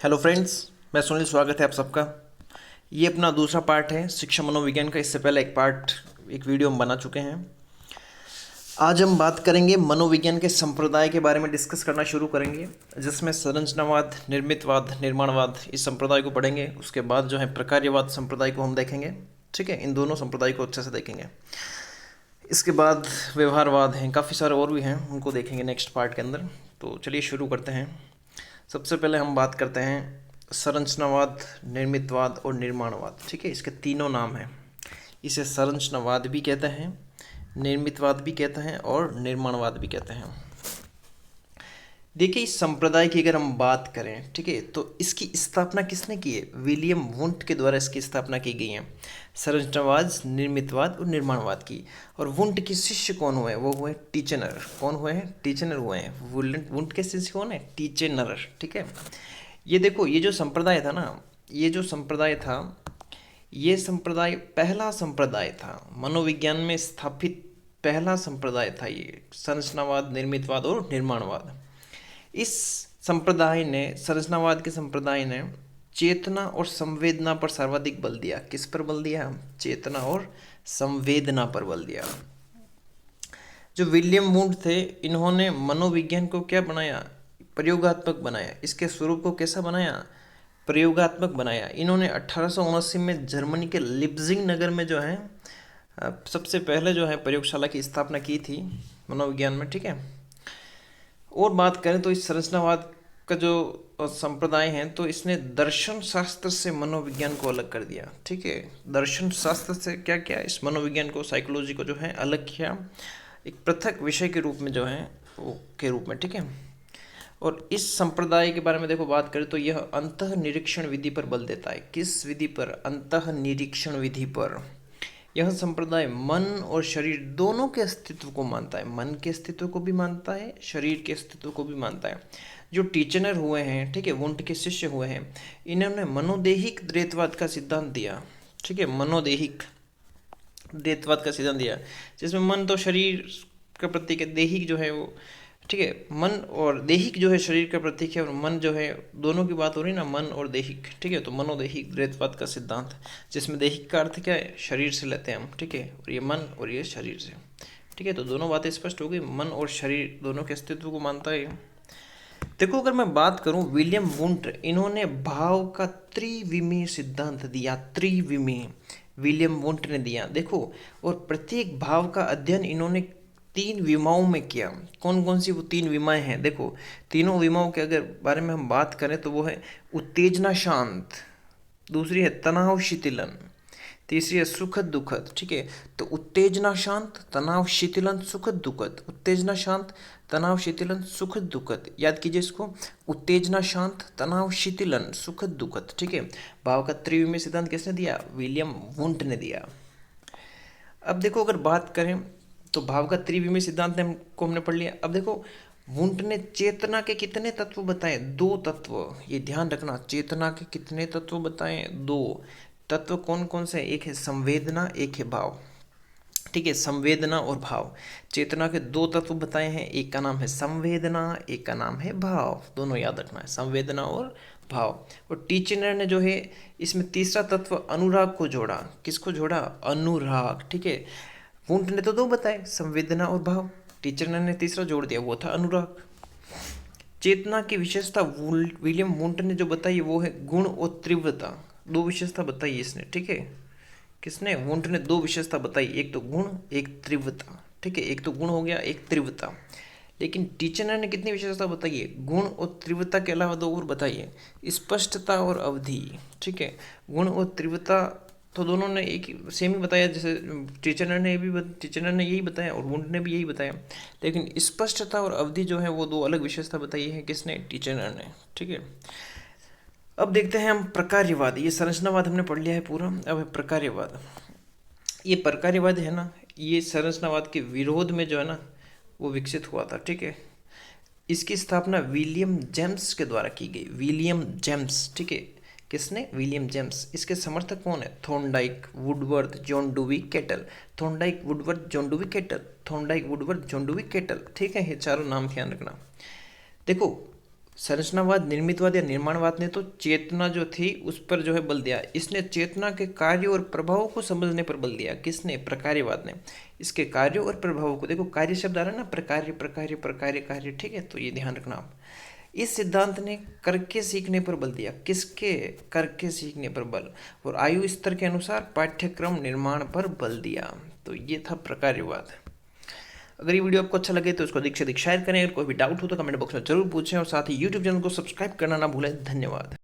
Hello friends, मैं सुनील। स्वागत है आप सबका। ये अपना दूसरा पार्ट है शिक्षा मनोविज्ञान का। इससे पहले एक वीडियो हम बना चुके हैं। आज हम बात करेंगे मनोविज्ञान के संप्रदाय के बारे में डिस्कस करना शुरू करेंगे, जिसमें संरचनावाद, निर्मितवाद, निर्माणवाद इस संप्रदाय को पढ़ेंगे। उसके बाद जो है प्रकार्यवाद संप्रदाय को हम देखेंगे। ठीक है, इन दोनों संप्रदाय को अच्छे से देखेंगे। इसके बाद व्यवहारवाद हैं, काफ़ी सारे और भी हैं, उनको देखेंगे नेक्स्ट पार्ट के अंदर। तो चलिए शुरू करते हैं। सबसे पहले हम बात करते हैं संरचनावाद, निर्मितवाद और निर्माणवाद। ठीक है, इसके तीनों नाम हैं। इसे संरचनावाद भी कहते हैं, निर्मितवाद भी कहते हैं और निर्माणवाद भी कहते हैं। देखिए, इस संप्रदाय की अगर हम बात करें, ठीक है, तो इसकी स्थापना किसने की है? विलियम वुंट के द्वारा इसकी स्थापना की गई है। संरचनावाद, निर्मितवाद और निर्माणवाद की। और वुंट के शिष्य कौन हुए? वो हुए टीचनर। कौन हुए हैं? टीचनर हुए हैं। वुंट के शिष्य कौन है? टीचनर। ठीक है, ये देखो, ये जो संप्रदाय था ना, ये जो संप्रदाय था, ये संप्रदाय पहला संप्रदाय था मनोविज्ञान में स्थापित। पहला संप्रदाय था ये संरचनावाद, निर्मितवाद और निर्माणवाद। इस संप्रदाय ने, संरचनावाद के संप्रदाय ने चेतना और संवेदना पर सर्वाधिक बल दिया। किस पर बल दिया? चेतना और संवेदना पर बल दिया। जो विलियम वुंट थे, इन्होंने मनोविज्ञान को क्या बनाया? प्रयोगात्मक बनाया। इसके स्वरूप को कैसा बनाया? प्रयोगात्मक बनाया। इन्होंने 1879 में जर्मनी के लिप्जिंग नगर में जो है सबसे पहले जो है प्रयोगशाला की स्थापना की थी मनोविज्ञान में। ठीक है, और बात करें तो इस संरचनावाद का जो संप्रदाय है, तो इसने दर्शन शास्त्र से मनोविज्ञान को अलग कर दिया। ठीक है, दर्शन शास्त्र से क्या किया? इस मनोविज्ञान को, साइकोलॉजी को जो है अलग किया, एक पृथक विषय के रूप में जो है वो के रूप में। ठीक है, और इस संप्रदाय के बारे में देखो बात करें तो यह अंतः निरीक्षण विधि पर बल देता है। किस विधि पर? अंतः निरीक्षण विधि पर। यह संप्रदाय मन और शरीर दोनों के अस्तित्व को मानता है। मन के अस्तित्व को भी मानता है, शरीर के अस्तित्व को भी मानता है। जो टीचनर हुए हैं, ठीक है, वुंट के शिष्य हुए हैं, इन्होंने मनोदेहिक द्वैतवाद का सिद्धांत दिया। ठीक है, मनोदेहिक द्वैतवाद का सिद्धांत दिया, जिसमें मन तो शरीर का प्रतीक है, देहिक जो है वो, ठीक है, मन और देहिक जो है शरीर का प्रतीक है, और मन जो है, दोनों की बात हो रही ना, मन और देहिक। ठीक है, तो मनोदेहिक द्वैतवाद का सिद्धांत, जिसमें देहिक का अर्थ क्या है? शरीर से लेते हैं हम। ठीक है, और ये मन और ये शरीर से। ठीक है, तो दोनों बातें स्पष्ट हो गई। मन और शरीर दोनों के अस्तित्व को मानता है। देखो, अगर मैं बात करूं, विलियम वुंट, इन्होंने भाव का त्रिविमीय सिद्धांत दिया। त्रिविमीय विलियम वुंट ने दिया। देखो, और प्रत्येक भाव का अध्ययन इन्होंने 3 विमाओं में किया। कौन कौन सी वो 3 विमाएं हैं? देखो, तीनों विमाओं के अगर बारे में हम बात करें तो वो है उत्तेजना शांत, दूसरी है तनाव शिथिलन, तीसरी है सुखद दुखद। ठीक है, तो उत्तेजना शांत, तनाव शिथिलन, सुखद दुखद। उत्तेजना शांत, तनाव शिथिलन, सुखद दुखद। याद कीजिए इसको, उत्तेजना शांत, तनाव शिथिलन, सुखद दुखद। ठीक है, भाव का त्रिविमीय सिद्धांत किसने दिया? विलियम वुंट ने दिया। अब देखो, अगर बात करें तो भाव का त्रिविमीय सिद्धांत हमने पढ़ लिया। अब देखो, वुंट ने चेतना के कितने तत्व बताए? 2 तत्व। ये ध्यान रखना, चेतना के कितने तत्व बताए? 2 तत्व। कौन कौन से? एक है संवेदना, एक है भाव। ठीक है, संवेदना और भाव। चेतना के 2 तत्व बताए हैं, एक का नाम है संवेदना, एक का नाम है भाव। दोनों याद रखना है, संवेदना और भाव। और टीचनर ने जो है इसमें तीसरा तत्व अनुराग को जोड़ा। किसको जोड़ा? अनुराग। ठीक है, वुंट ने तो 2 बताए, संवेदना और भाव। टीचनर ने तीसरा जोड़ दिया, वो था अनुराग। चेतना की विशेषता विलियम वुंट ने जो बताई वो है गुण और तीव्रता। 2 विशेषता बताई इसने। ठीक है, किसने? वुंट ने 2 विशेषता बताई, एक तो गुण, एक तीव्रता। ठीक है, एक तो गुण हो गया, एक तीव्रता। लेकिन टीचनर ने कितनी विशेषता बताई है? गुण और तीव्रता के अलावा 2 और बताइए, स्पष्टता और अवधि। ठीक है, गुण और तीव्रता तो दोनों ने एक सेम ही बताया, जैसे टीचनर ने यही बताया और वुंट ने भी यही बताया। लेकिन स्पष्टता और अवधि जो है वो 2 अलग विशेषता बताई है। किसने? टीचनर ने। ठीक है, अब देखते हैं हम प्रकार्यवाद। ये संरचनावाद हमने पढ़ लिया है पूरा, अब है प्रकार्यवाद। ये प्रकार्यवाद है ना, ये संरचनावाद के विरोध में जो है ना वो विकसित हुआ था। ठीक है, इसकी स्थापना विलियम जेम्स के द्वारा की गई। William James. ठीक है, किसने? William James. इसके समर्थक कौन है? Thorndike, Woodworth, John dewy, kettle. Thorndike, Woodworth, John dewy, kettle. Thorndike, Woodworth, John dewy, kettle. ठीक है, ये चारों नाम ध्यान रखना। देखो, संरचनावाद, निर्मितवाद या निर्माणवाद ने तो चेतना जो थी उस पर जो है बल दिया। इसने चेतना के कार्यों और प्रभावों को समझने पर बल दिया। किसने? प्रकार्यवाद ने। इसके कार्यों और प्रभावों को, देखो कार्य शब्द आ रहा है ना, प्रकार्य प्रकार्य प्रकार्य कार्य, ठीक है, तो ये ध्यान रखना आप। इस सिद्धांत ने करके सीखने पर बल दिया। किसके? करके सीखने पर बल। और आयु स्तर के अनुसार पाठ्यक्रम निर्माण पर बल दिया। तो ये था प्रकार्यवाद। अगर ये वीडियो आपको अच्छा लगे तो इसको अधिक से अधिक शेयर करें। अगर कोई भी डाउट हो तो कमेंट बॉक्स में जरूर पूछें और साथ ही यूट्यूब चैनल को सब्सक्राइब करना ना भूलें। धन्यवाद।